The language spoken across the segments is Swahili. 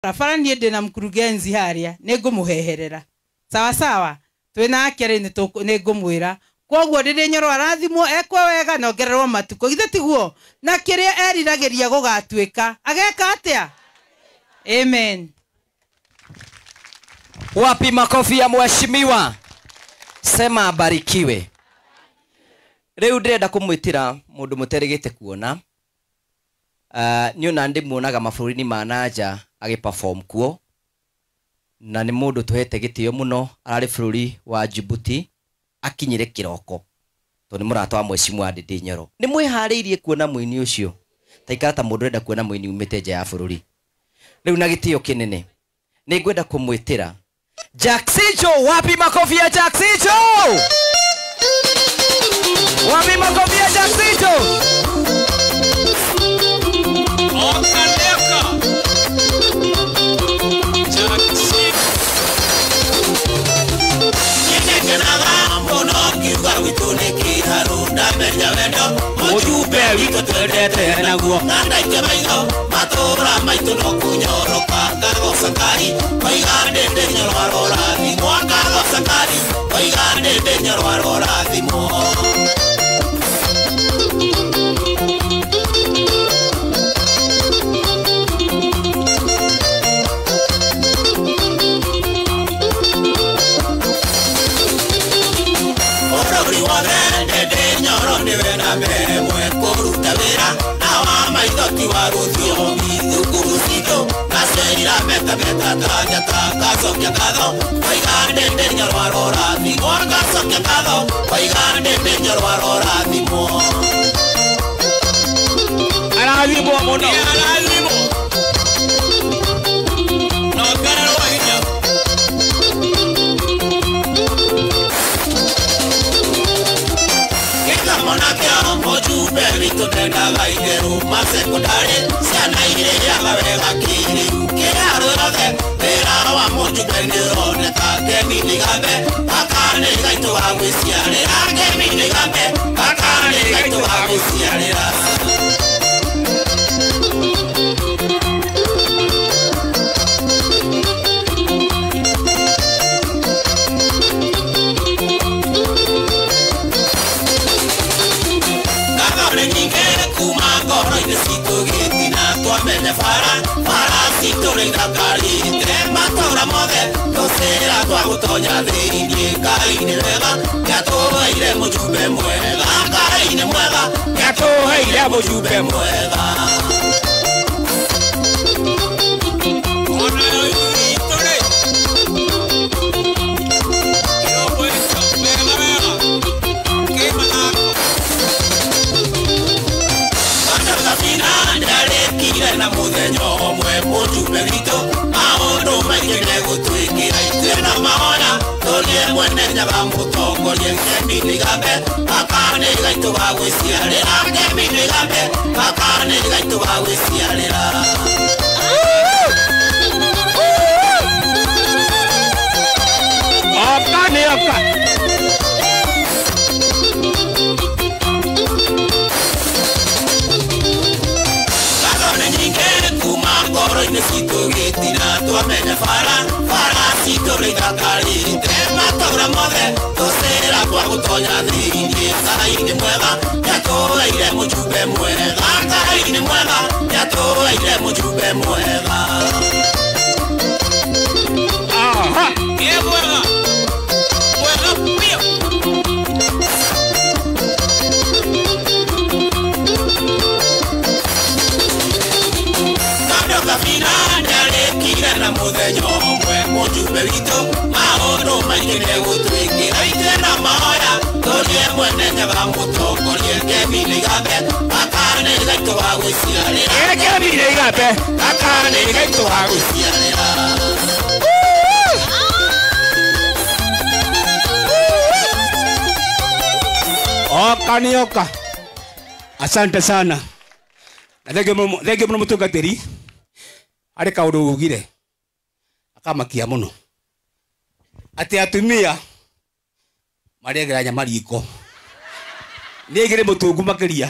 Rafara nie ndina mkurugenzi haria ningumuheherera sawa sawa twina akere ningumwira koguo ndiri Nyoro arathimwo ekwe wega nongererwo matuko githe tiguo na kiria eriragiria gugatwika ageka atia amen. Wapi makofi ya mheshimiwa? Sema abarikiwe. Riu ndirenda kumwitira mundu muterigite kuona niona ndi muonaga mabururi-ini ma nanja agiperform kuo na ni mundu tuhete gitio muno arari bururi wa Djibouti akinyire kiroko to ni murata wa mheshimiwa Ndindi Nyoro. Ni mwihariirie kuona muini ucio taikara ta mundu renda kuona muini umite nja ya bururi. Riu na gitio kinene ni ngwenda kumwitira Jaxijo. Wapi makofi ya Jaxijo? Wapi makofi ya Jaxijo? Ujube wito twendete naguo nandaike maitho matura maitu no kunyoroka ngago sakari oigande Ndindi Nyoro arorathimwo ngago sakari oigande Ndindi Nyoro arorathimwo. Ndindi Nyoro niwe na mbere mwe kuruta wira na wa maithoti wa ruthio mithukuru citũ na cerira meta tanya gacokia ngatho oiga Ndindi Nyoro arorathimwo gacokia ngatho oiga Ndindi Nyoro arorathimwo. Arathimwo muno arathimwo nongererwo hinya. Ujube wito tendaga igeru masekondari ciana irĩaga wega kĩrĩu kĩrĩa rũrothe wĩra wa mũjube nĩũroneka Kemi Gambe aka nĩ gaitũ wa gwĩciarĩra Kemi Gambe aka nĩ gaitũ wa gwĩciarĩra. Matora mothe tosera twa gutonya thiini Ngai ni wega gatuheire mujumbe mwega Ngai ni mwega gatuheire mujumbe mwega. Na muthenya omwe mujumbe witũ maũndũ maingĩ megũtwĩkĩra ithuĩ na mahona tũrĩ mwene nyaga mũtongoria Kemi Gambe aka nĩ gaitũ wa gwĩciarĩra Kemi Gambe aka nĩ gaitũ wa gwĩciarĩra. Oka nĩ oka ngoro-inĩ citũ gĩtina twamenya bara citũ rĩthakarĩte matũra mothe tũcĩra twa gũtonya thĩinĩ Ngai nĩ mwega nĩatũheire mũjumbe mwega Ngai nĩ mwega nĩatũheire mũjumbe mwega. Aha nĩ mwega mwega biũ. Na muthenya omwe mujumbe witũ maũndũ maingĩ megũtwĩkĩra ithuĩ na mahoya tũrĩ mwene nyaga mũtongoria Kemi Gambe aka nĩ gaitũ wa gwĩciarĩra Kemi Gambe aka nĩ gaitũ wa gwĩciarĩra. Oka nĩ oka. Asante sana. Thengio mũno mũtungatĩri arĩ kaũndũ ugire akamakia muno ati atumia marĩagĩra nyama riko nĩ igĩrĩ mũtungu makĩria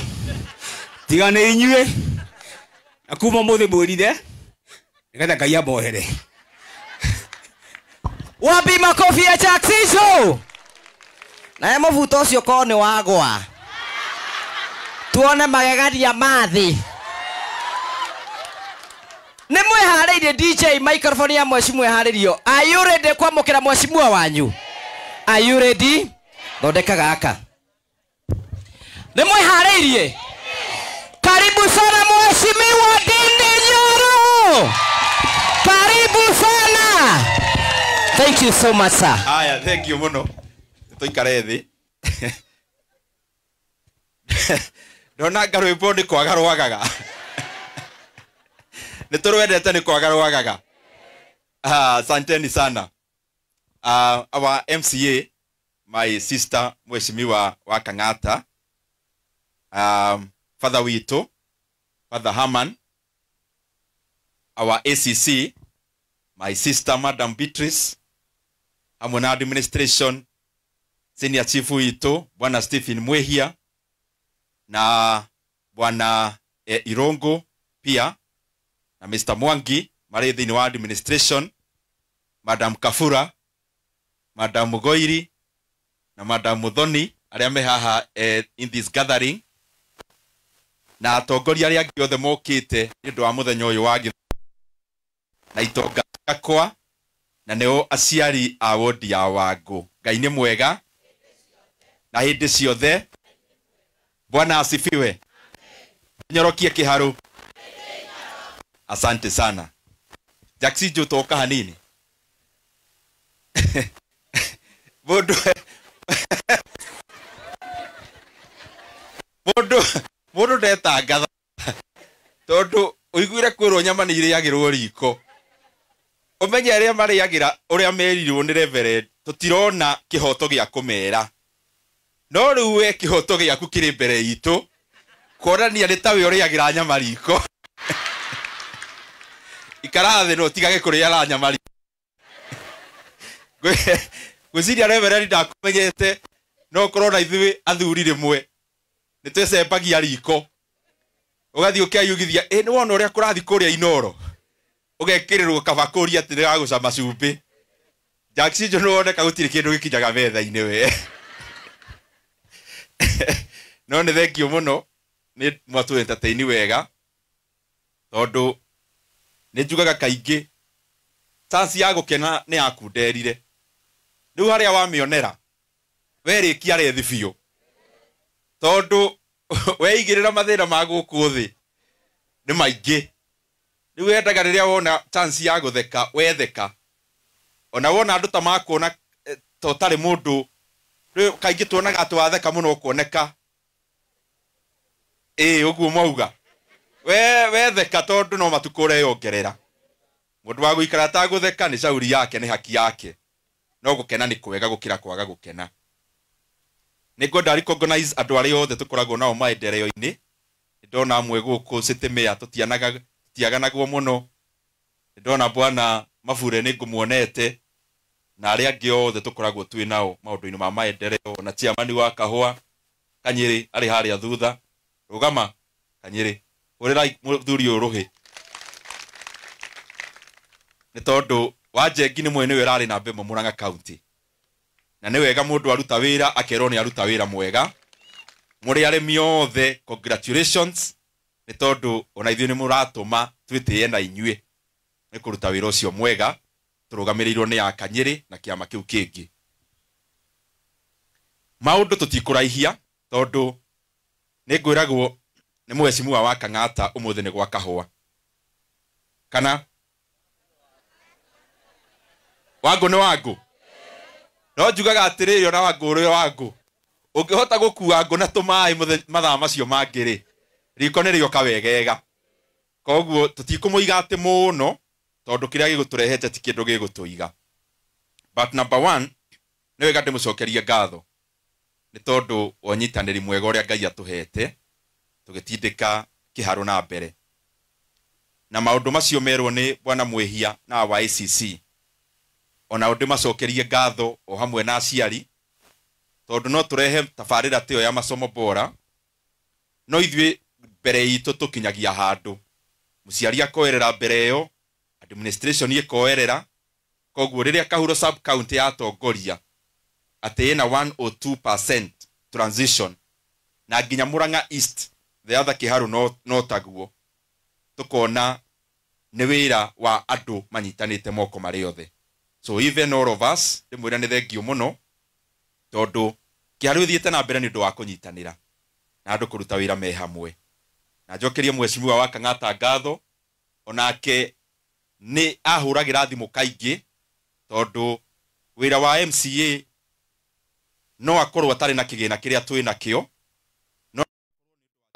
tiga nĩ inyuĩ na kuma mũthĩ mwĩrire Nigetha Ngai amohere. Wapi makofi ya Jackson? Na mũbuto ũcio ko nĩ wagwa. Tuone magegania mathi. Nĩ mwĩharĩirie DJ microphone ya mheshimiwa harĩrio. Are you ready kwamũkĩra mheshimiwa wanyu? Are you ready? Thondeka gaka. Nĩ mwĩharĩirie? Karibu sana mheshimiwa Ndindi Nyoro. Karibu sana. Thank you so much sir. Aya, thank you muno. Tuikare thi. Ndona ngarwimbo ni kwaga rwagaga. Niturwendete ni kwaga rwagaga. Asanteni sana. Our MCA, my sister mheshimiwa wa Kang'ata, Father Wito, Father Haman, our ACC, my sister Madam Beatrice, Amona administration, Senior Chief Wito, Bwana Stephen Mwehia, na Bwana Irongo pia, na Mr. Mwangi, Marithi ni wa administration, Madam Kafura, Madam Mugoiri, na Madam Muthoni, aria me haha in this gathering, na atongoria aria angĩ othe mokite nĩ ũndũ wa mũthenya ũyũ wa na itonga yakwa na nĩo aciari a wodi ya Wangũ. Ngai nĩ mwega na hĩndĩ ciothe. Bwana asifiwe. Nyorokie kĩharu. Asante sana. Jackson toka hanini. Mundu ndetangatha tondu uiguire kwirwo nyama ni iriagirwo riko. Umenye aria mariagira uria merirwo ni reverend tutirona kihoto gia kumera. No riu we kihoto giaku kiri mbere itu kuonania ni tawe uriagira nyama riko. Ikarathi no tigage kuria nyama riko. Gwiciria reverend ndakumenyete no korona ithui athuri rimwe nitwecembagia riko ugathi ukiayugithia ni wona uria kurathi kuria Inoro ugekirirwo kabakuri ati ndiragucama cumbi. Jackson no woneka gutiri kindu gikinyaga metha-ini we. No ni thank you muno ni mwatu entertain wega tondu ni njugaga kaingi chance ya gukena ni yakunderire. Riu haria wamionera werikia rethi biu tondu weigirira mathina ma guku thi ni maingi. Riu wendaga riria wona chance ya gutheka wetheka. Ona wona andu ta makuona totari mundu riu kaingi tuonaga atwatheka muno kuoneka uguo mauga wetheka tondu no matukure yongerera. Mundu wa guikara ta gutheka ni shauri yake ni haki yake. No gukena ni kwega gukira kwaga gukena. Nĩngwenda recognize andũ arĩa othe tũkoragwo nao maendereo-inĩ. Ndona amwe gũkũ Sitimia tutiaganagwo mũno. Ndona Bwana Mavure nĩngũmuonete na arĩa angĩ othe tũkoragwo twĩ nao maũndũ-inĩ ma maendereo na chairman wa Kahũa Kanyĩrĩ arĩ harĩa thutha. Rũgama Kanyĩrĩ ũrĩra mũthuri ũyũ rũhĩ. Nĩ tondũ Wanjengi nĩ mwene wĩra arĩ na mbembe Murang'a County. Na ni wega mundu aruta wira akerwo ni aruta wira mwega. Muri arimi othe congratulations ni tondu ona ithuĩ ni muratuma twitie na inyue ni kuruta wira ucio mwega turugamirirwo ni ya Kanyĩrĩ na kiama kiu kingi. Maundu tutikuraihia tondu ni ngwiragwo ni mheshimiwa wa Kang'ata umuthi ni gwa Kahũa. Kana Wangũ ni Wangũ. No njugaga atiriri ona Wangũ Wangũ ungihota gukua ngũ na tumaĩ mathaa macio mangĩ riko nĩ rĩoka wegega. Koguo tutikumuiga ati muno tondu kiria giguturehete ti kindu gigutuiga. But number 1 ni wega ndimucokerie ngatho ni tondu onyitanĩri mwega ũrĩa Ngai atuhete tugitindika kiharu na mbere. Na maundu macio merwo ni Bwana Mwehia na wa ACC. Ona undu macokerie ngatho o hamwe na aciari tondu no turehe tabarĩra tĩyo ya masomo bora. No ithuĩ mbere itu tukinyagia handu muciari akoerera mbere yo administration ikoerera koguo riria Kahuro sub county yatongoria ati ina 102% transition na nginya Murang'a East the other Kiharu no taguo tukona ni wira wa andu manyitanite moko mari othe. So even all of us ndimwira ni thengio muno tondu Kiharu thiete na mbere ni ndu wa kunyitanira na andu kuruta wira me hamwe. Na njokerie mheshimiwa wa Kang'ata ngatho onake ni ahuragira thimu kaingi tondu wira wa MCA no akorwo atari na kigina kiria twina kio no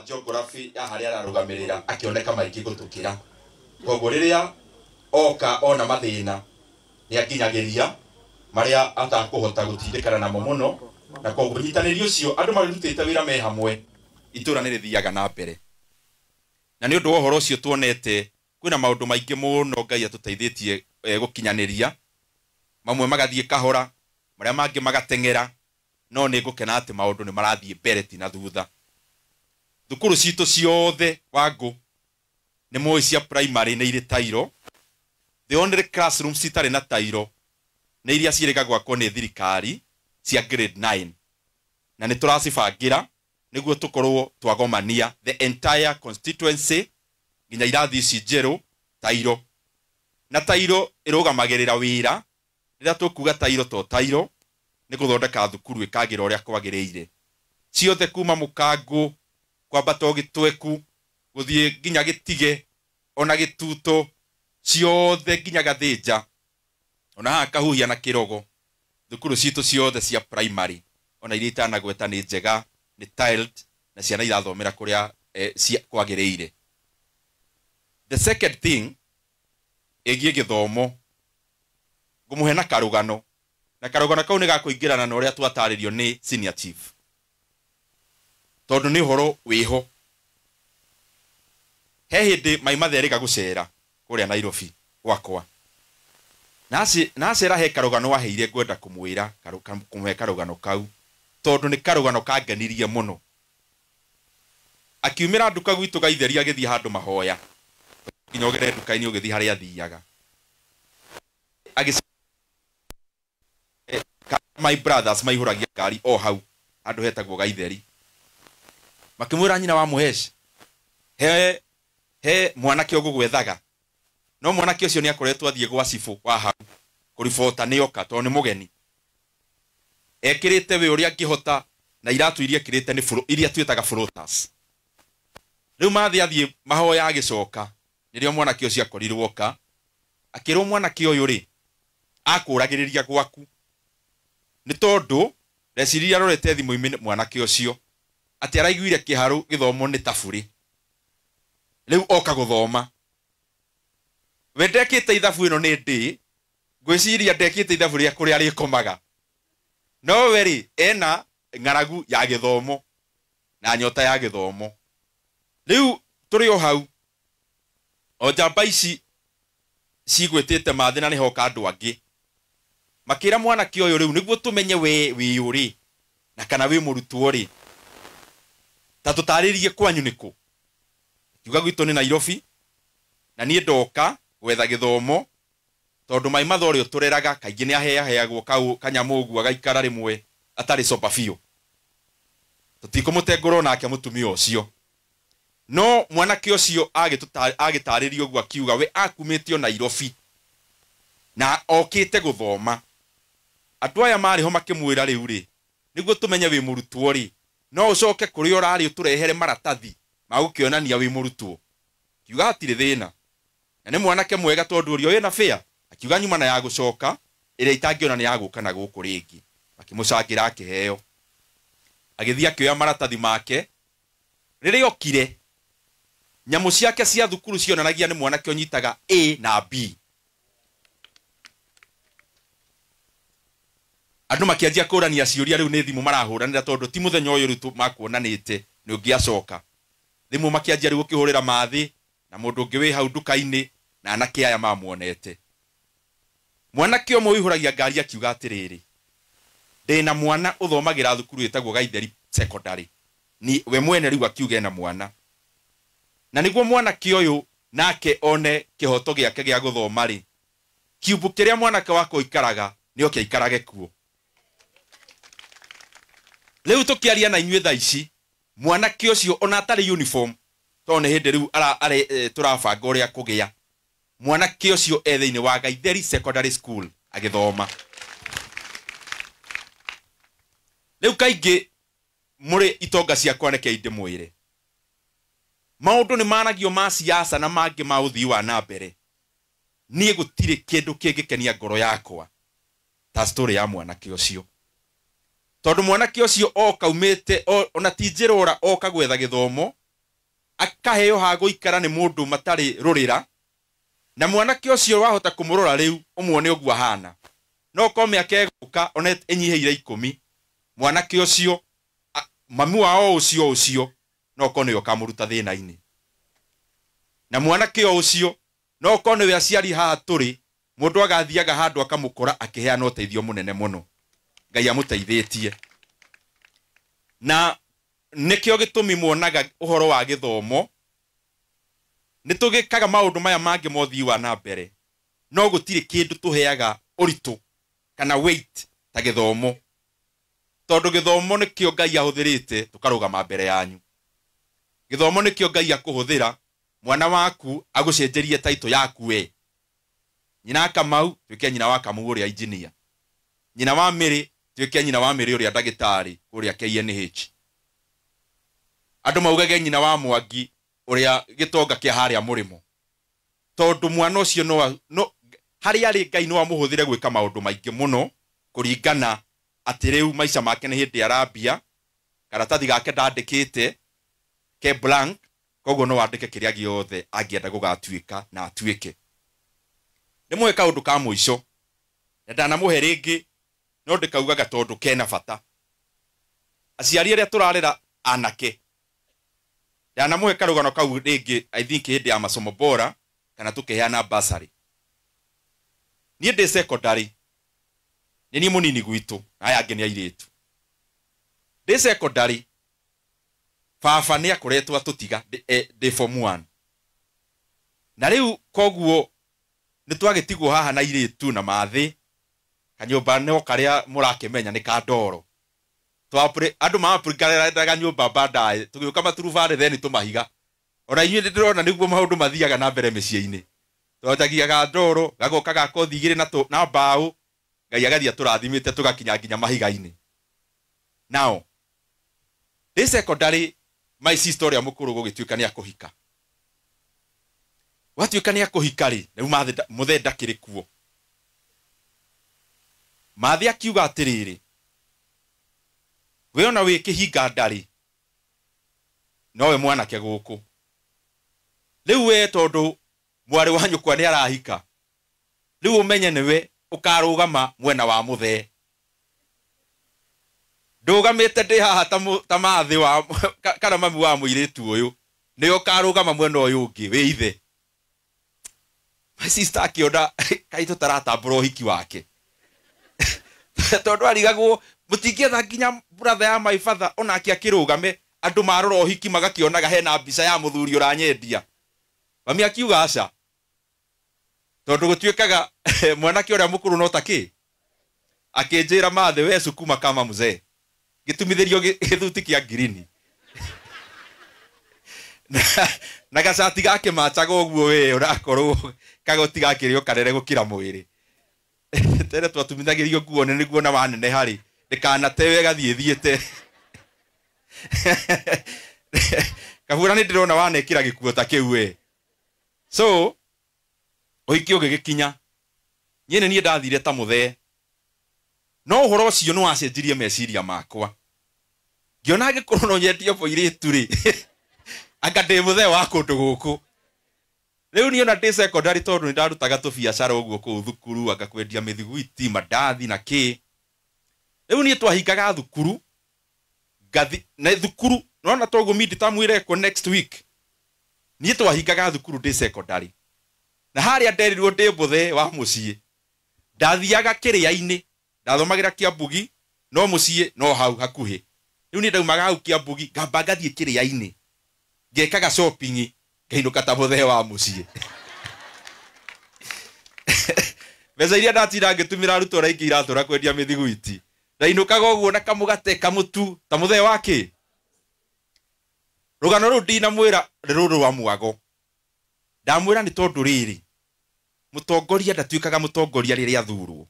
geography ya haria ararugamirira akioneka maiki gutukira koguo riria oka ona mathina ni akinyagiria maria atakuhota gutindikana namo muno na koguo nyitaniri ucio andu marutite wira me hamwe itura ni rithiaga na mbere. Na ni undu wa horo ucio tuonete kwina maundu maingi muno Ngai atuteithitie gukinyaniria mamwe magathie kahora maria mangi magatengera no ni ngukena ati maundu ni marathie mbere ti na thutha. Thukuru citu ciothe wangu ni moi cia primary ni iri tairo. The only classrooms citari na tairo ni iria ciiriga gwakwo ni thirikari cia grade 9 na ni turacibangira niguo tukorwo twagomania the entire constituency nginya irathi ici njeru tairo. Na tairo irugamagirira wira rira tukuga tairo to tairo ni guthondeka thukuru ikagira uria kwagiriire ciothe kuma Mukangu kwambata Gitweku guthie nginya Gitige ona Gituto ciothe nginya Gathinja ona ha Kahuhia na Kirogo. Thukuru citu ciothe cia primary ona iria itanagweta ni njega ni tiled na ciana irathomera kuria kwagiriire. The second thing egie githomo ngumuhe na karugano kau ni gakuingirana na uria twataririo ni senior chief tondu ni horo wiho he hindi maimathe riga gucera kuria Nairobi gwakwa nacera he karugano waheire ngwenda kumwira kumuhe karugano kau tondu ni karugano kangenirie muno. Akiumira nduka gwitu gaitheri agithie handu mahoya kinyogere nduka-ini ugithie haria athiaga my brothers maihuragia ngari o hau handu hetagwo gaitheri makimwira nyina wa Muhesh he mwanake ogugwethaga no mwanake ucio ni akoretwo athie gwa cifu wa hau kuribota ni oka to ni mugeni ekirite we uria angihota na iratu iria kirite ni furu iria twetaga floaters. Riu athie mahoya agicoka nirio mwanake ucio akorirwo ka akirwo mwanake uyu ri akuragiriria gwaku ni tondu reciria rorete thimu mwanake ucio ati araiguire Kiharu githomo ni taburi riu oka guthoma we ndekite ithabu ino ni ndi ngwiciria ndekite ithabu ria kuria rikomaga no weri ena ngaragu ya githomo na nyota ya githomo. Riu turi o hau o jamba ici cigwitite mathina ni hoka andu angi makira mwanake uyu riu niguo tumenye we uri na kana we murutwo ri ta tutaririe kwanyu niku kiuga gwitu ni Nairobi na nie ndoka gwetha githomo tondu maimatho rio tureraga kaingi ni aheagwo kanyamu uguo agaikara rimwe atari sopa fio tutikumutengurwo nake mutumia ucio no mwanake ucio agitaririo uguo akiuga we akumitio Nairobi na okite guthoma andu aya mari ho makimwira riu ri niguo tumenye wi murutwo ri no ucoke kuri urari uturehere maratathi magukionania wi murutwo kiuga atiri thina na ni mwanake mwega tondu urio yena fair akiuga nyuma na ya gucoka iria itangiona ni yaguka na guku ringi akimucangira akiheo agithia kioya maratathi make riria okire nyamu ciake cia thukuru cionanagia ni mwanake onyitaga A na B. Andu makianjia kurania ciuria riu ni thimu marahuranira tondu ti muthenya uyu riu makuonanite ni ungiacoka thimu makianjia riu ukihurira mathi na mundu ungi wi hau nduka-ini na anake aya mamuonete. Mwanake omwe wihuragia ngari akiuga atiriri ndina mwana uthomagira thukuru itagwo Gaitheri secondary ni we mwene riu akiuga na mwana na niguo mwanake uyu nake one kihoto giake gia guthoma ri kiubu kiria mwanake wako ikaraga nio kiaikarage kuo. Riu tukiaria na inyuĩ thaa ici mwanake ucio ona atari uniform tone hindi riu turabanga uria kugia mwanake ucio ethe-ini wa Gaitheri Secondary School agithoma. Riu kaingi muri itonga ciakwa neke inde mwire maundu ni managio ma siasa na mangi ma uthii wa na mbere nie gutire kindu kingikenia ngoro yakwa ta story ya mwanake ucio tondu mwanake ucio okaumite ona tinjirora oka gwetha githomo akaheo ha guikara ni mundu matari rurira na mwanake ucio wahota kumurora riu umwone ugu ahana no kome akeguka ona enyiheire 10 mwanake ucio mamu wao ucio no kone yo kamuruta thina-ini na mwanake ucio no kone we aciari haha turi mundu agathiaga handu akamukora akiheana uteithio munene muno Ngai amuteithĩtie na nikio gitumi muonaga uhoro wa githomo nitugikaga maundu maya mangi mothii wa na mbere no gutire kindu tuheaga uritu kana weight ta githomo tondu githomo nikio Ngai ahuthirite tukarugama mbere yanyu. Githomo nikio Ngai akuhuthira mwana waku agucenjerie title yaku we nyina Kamau tuike nyina wa Kamau uria engineer nyina wa Miri tuike nyina wa Miri uria ndagitari uria KNH andu maugage nyina wa Mwangi uria gitonga kia haria murimo tondu mwana ucio no haria ri Ngai no amuhuthire gwika maundu maingi muno kuringana ati riu maisha make ni hindi arambia karatathi gake ndandikite ke blank koguo no wandike kiria giothe angienda gugatuika na atuike. Nimwe kaundu ka muico ndanamuhe ringi no ndikaugaga tondu kena bata aciari aria turarera anake ndanamuhe karugano kau ringi I think hindi ya masomo bora kana tukiheana bursary. Nie ndi secondary ni munini gwitu aya angi ni airitu ndi secondary baba ni akoretwo atutiga ndi form 1 na riu koguo ni twagitigwo haha na airitu na mathi kanyumba no karia murakimenya ni ka ndoro twapre andu maapurikara ndaga nyumba baadaye tugiuka maturubare theni tumahiga ona inyuĩ ndirona niguo maundu mathiaga na mbere mĩciĩ-inĩ twajagia ga ndoro gagoka ga kothi igĩrĩ na mbaũ Ngai agathia turathimite tugakinya nginya mahiga-inĩ. Now this secondary my sister ya mukuru gugituika ni akuhika watuika ni akuhika ri riu muthenda kiri kuo mathi akiuga atiriri we ona wi kihinga ndari nowe mwanake guku riu we tondu mwari wa nyukwa ni arahika riu umenye niwe ukarugama mwena wa muthe ndugamite ndi haha ta mathi wa kana mami wa muiritu uyu ni ukarugama mwena uyu ungi wi ithe. My sister akiona kaitu taratambura hiki wake tondu arigagwo mutingietha nginya brother ya my father ona akirugame andu marora hiki magakionaga hena mbica ya muthuri uranyendia mami akiuga aca tondu gutuikaga mwanake uria mukuru no taki akinjira mathe we sukuma kama mzee gitumithirio githuti kia green na gacati gake machaga uguo we urakorwo kagoti gakirio karere gukira mwiri tere twatumithagirio guo niguo na wanene hari ndikanatewe gathiethiete kabura ni ndirona wanekira gikuo ta kiu we. So oikio gigikinya nyene nie ndathire ta muthe no uhoro ucio no acenjirie meciria makwa ngiona gikorwo no nyendio boiritu ri anga ndi muthe wa kundu guku riu ni ona ndi secondary tondu ni ndarutaga tu biacara uguo ku thukuru akakwendia mithiguiti mandathi na ki riu ni twahingaga thukuru gathi na thukuru nona togo mid tamwire ko next week ni twahingaga thukuru ndi secondary na haria nderirwo ndi mbuthe wa mucii ndathiaga kiria-ini ndathomagira Kiambugi no mucii no hau hakuhi riu ni ndaumaga hau Kiambugi ngamba ngathie kiria-ini ngekaga shopping ngĩinũka ta mũthee wa mũciĩ mbeca iria ndatinda ngĩtũmĩra arutwo raingĩ iratũra kwendia mĩthiguiti ndainũkaga ũguo na kamũgate kamũtu ta mũthee wa kĩ rũgano rũu ndinamwĩra rũrũ rwa mwago ndamwĩra nĩ tondũ rĩrĩ mũtongoria ndatuĩkaga mũtongoria rĩrĩa athurwo